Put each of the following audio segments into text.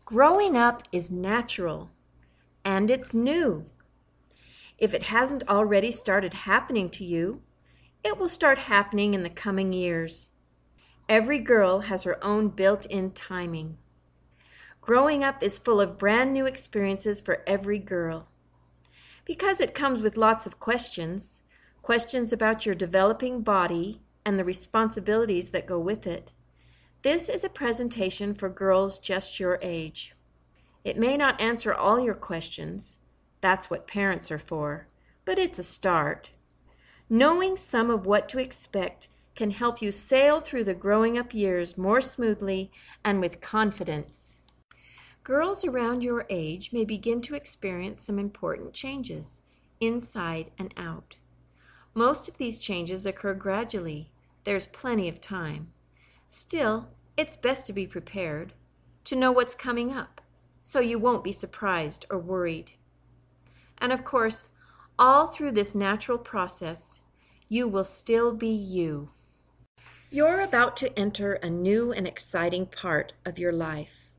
Growing up is natural, and it's new. If it hasn't already started happening to you, it will start happening in the coming years. Every girl has her own built-in timing. Growing up is full of brand new experiences for every girl. Because it comes with lots of questions, questions about your developing body and the responsibilities that go with it. This is a presentation for girls just your age. It may not answer all your questions. That's what parents are for, but it's a start. Knowing some of what to expect can help you sail through the growing up years more smoothly and with confidence. Girls around your age may begin to experience some important changes, inside and out. Most of these changes occur gradually. There's plenty of time. Still, it's best to be prepared, to know what's coming up, so you won't be surprised or worried. And of course, all through this natural process, you will still be you. You're about to enter a new and exciting part of your life.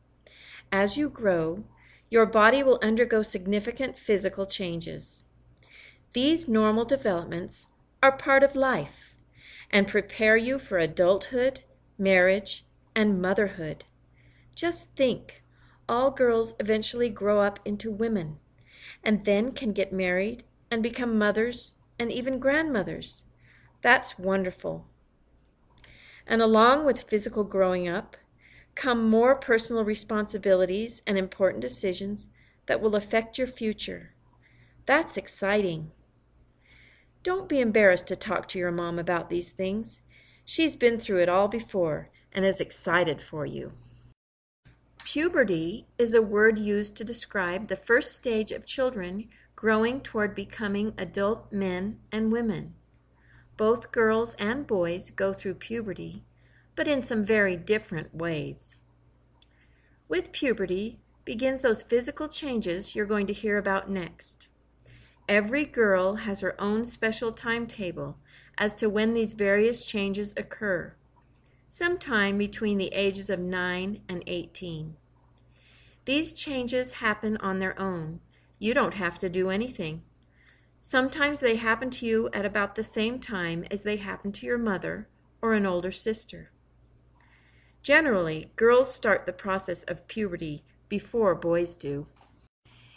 As you grow, your body will undergo significant physical changes. These normal developments are part of life and prepare you for adulthood, marriage, and motherhood. Just think, all girls eventually grow up into women and then can get married and become mothers and even grandmothers. That's wonderful. And along with physical growing up come more personal responsibilities and important decisions that will affect your future. That's exciting. Don't be embarrassed to talk to your mom about these things. She's been through it all before and is excited for you. Puberty is a word used to describe the first stage of children growing toward becoming adult men and women. Both girls and boys go through puberty, but in some very different ways. With puberty begins those physical changes you're going to hear about next. Every girl has her own special timetable as to when these various changes occur, sometime between the ages of 9 and 18. These changes happen on their own. You don't have to do anything. Sometimes they happen to you at about the same time as they happen to your mother or an older sister. Generally, girls start the process of puberty before boys do.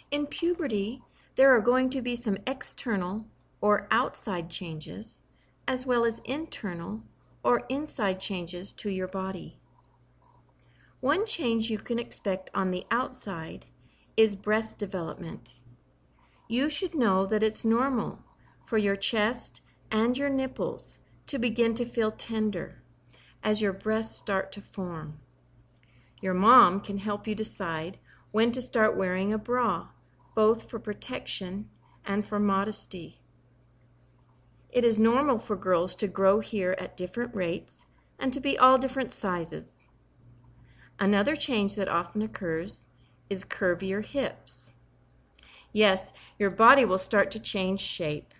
In puberty, there are going to be some external or outside changes, as well as internal or inside changes to your body. One change you can expect on the outside is breast development. You should know that it's normal for your chest and your nipples to begin to feel tender as your breasts start to form. Your mom can help you decide when to start wearing a bra, both for protection and for modesty. It is normal for girls to grow here at different rates and to be all different sizes. Another change that often occurs is curvier hips. Yes, your body will start to change shape.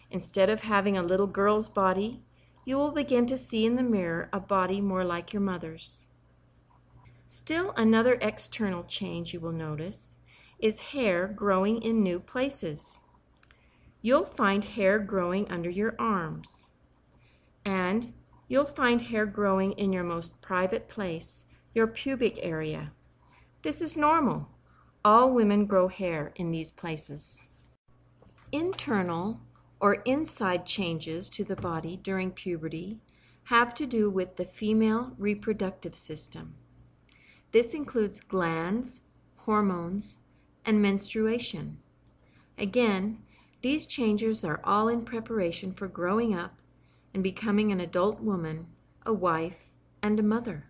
Instead of having a little girl's body, you will begin to see in the mirror a body more like your mother's. Still another external change you will notice is hair growing in new places. You'll find hair growing under your arms, and you'll find hair growing in your most private place, your pubic area. This is normal. All women grow hair in these places. Internal or inside changes to the body during puberty have to do with the female reproductive system. This includes glands, hormones, and menstruation. Again, these changes are all in preparation for growing up and becoming an adult woman, a wife, and a mother.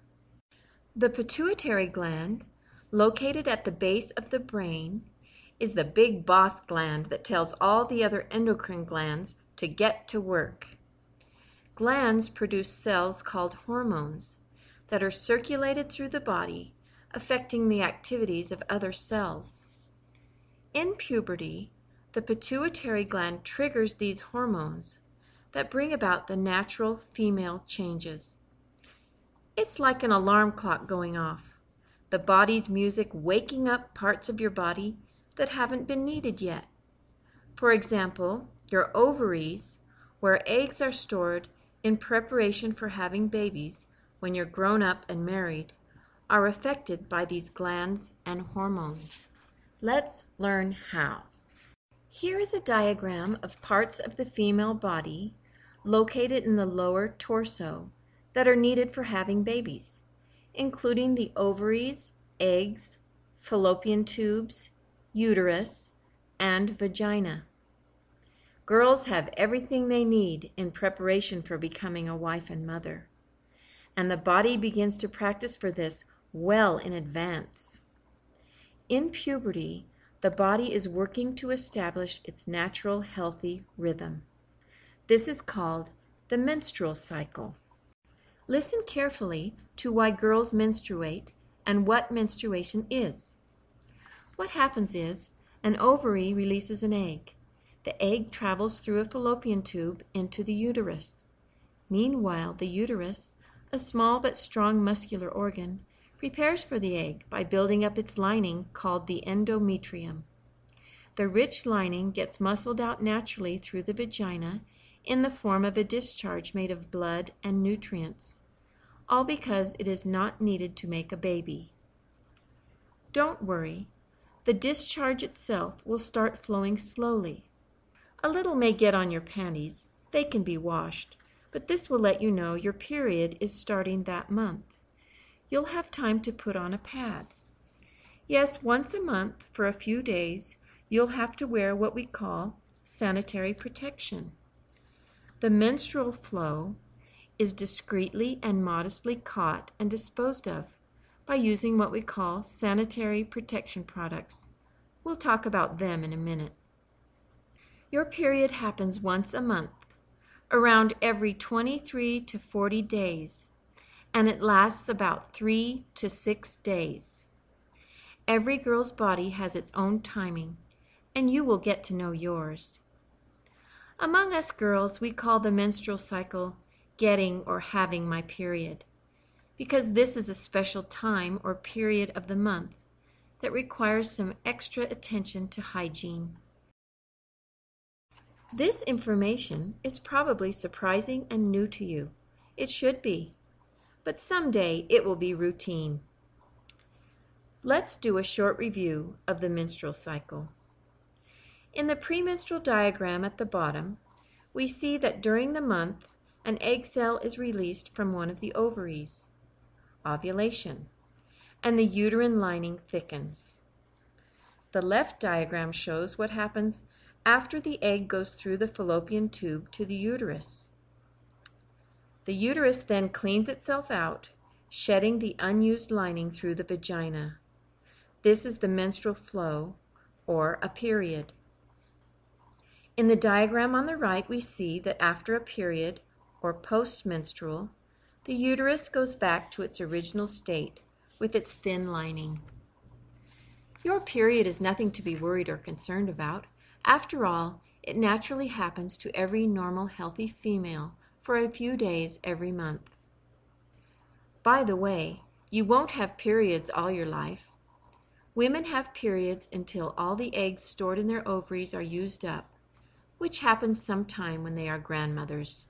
The pituitary gland, located at the base of the brain, is the big boss gland that tells all the other endocrine glands to get to work. Glands produce cells called hormones that are circulated through the body, affecting the activities of other cells. In puberty, the pituitary gland triggers these hormones that bring about the natural female changes. It's like an alarm clock going off. the body's music waking up parts of your body that haven't been needed yet. For example, your ovaries, where eggs are stored in preparation for having babies when you're grown up and married, are affected by these glands and hormones. Let's learn how. Here is a diagram of parts of the female body located in the lower torso that are needed for having babies, including the ovaries, eggs, fallopian tubes, uterus, and vagina. Girls have everything they need in preparation for becoming a wife and mother, and the body begins to practice for this well in advance. In puberty, the body is working to establish its natural, healthy rhythm. This is called the menstrual cycle. Listen carefully to why girls menstruate and what menstruation is. What happens is, an ovary releases an egg. The egg travels through a fallopian tube into the uterus. Meanwhile, the uterus, a small but strong muscular organ, prepares for the egg by building up its lining called the endometrium. The rich lining gets muscled out naturally through the vagina in the form of a discharge made of blood and nutrients, all because it is not needed to make a baby. Don't worry, the discharge itself will start flowing slowly. A little may get on your panties, they can be washed, but this will let you know your period is starting that month. You'll have time to put on a pad. Yes, once a month for a few days, you'll have to wear what we call sanitary protection. The menstrual flow is discreetly and modestly caught and disposed of by using what we call sanitary protection products. We'll talk about them in a minute. Your period happens once a month, around every 23 to 40 days, and it lasts about 3 to 6 days. Every girl's body has its own timing, and you will get to know yours. Among us girls, we call the menstrual cycle getting or having my period, because this is a special time or period of the month that requires some extra attention to hygiene. This information is probably surprising and new to you. It should be, but someday it will be routine. Let's do a short review of the menstrual cycle. In the premenstrual diagram at the bottom, we see that during the month, an egg cell is released from one of the ovaries, ovulation, and the uterine lining thickens. The left diagram shows what happens after the egg goes through the fallopian tube to the uterus. The uterus then cleans itself out, shedding the unused lining through the vagina. This is the menstrual flow, or a period. In the diagram on the right, we see that after a period, or post-menstrual, the uterus goes back to its original state with its thin lining. Your period is nothing to be worried or concerned about. After all, it naturally happens to every normal, healthy female for a few days every month. By the way, you won't have periods all your life. Women have periods until all the eggs stored in their ovaries are used up, which happens sometime when they are grandmothers.